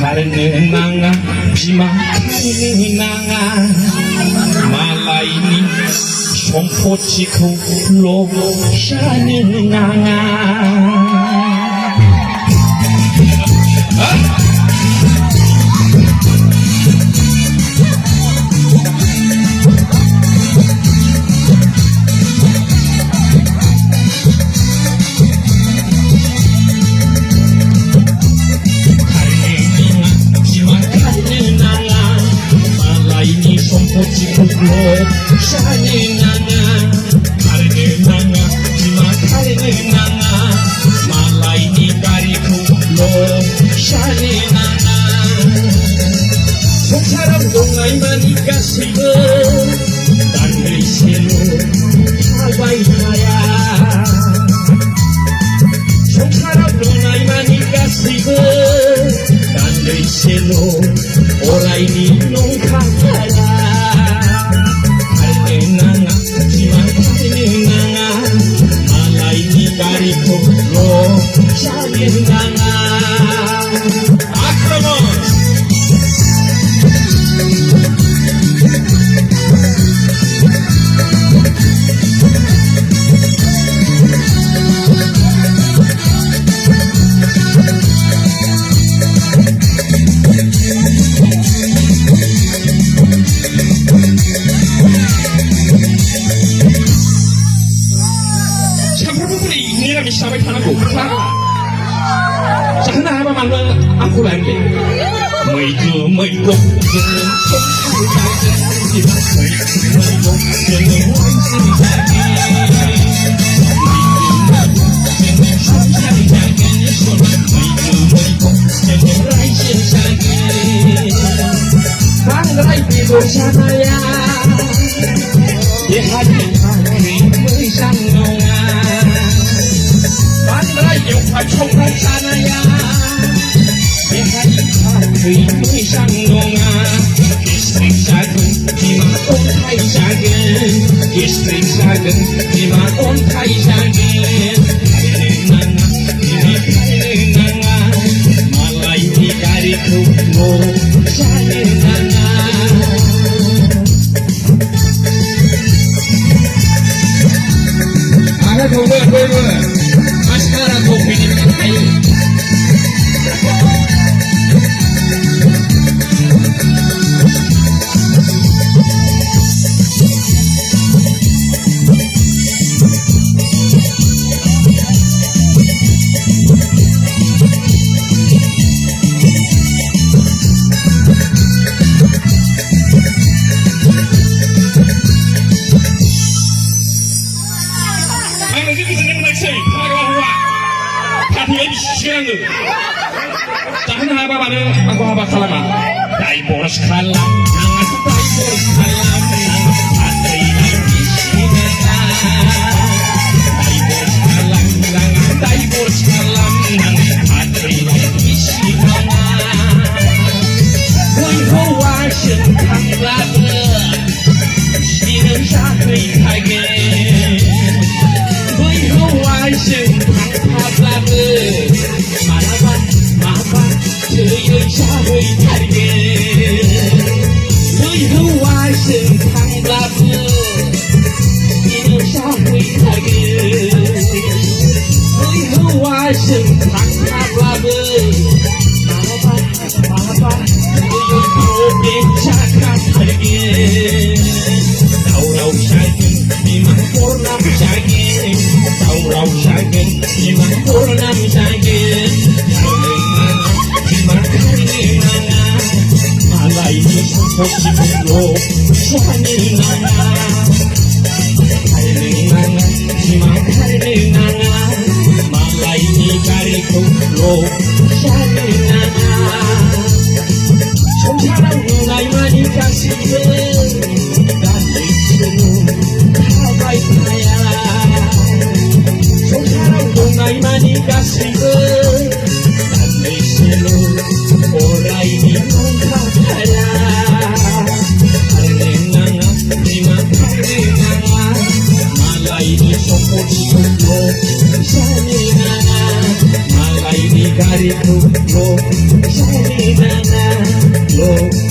Karena bimak karena malaini sompochiku lo shanina Ora ini nungka sampai tanahku sana apa mana aku lagi trong không sana ya để hai thằng thủy mới sang ngông istri sagun di mana on thay sagun istri sagun di mana on thay sagun nana ini nana malai di kariku mo sagun nana ada coba Askara kopi di kai. Tahan apa mana aku apa kalama dai boros kalam jangan dai boros kalam hati ini sini dai boros kalam jangan dai boros kalam hati ini sini kau hawasin kanglat sini sakri kage kau hawasin kanglat Hãy Malay ni kariku lo, 속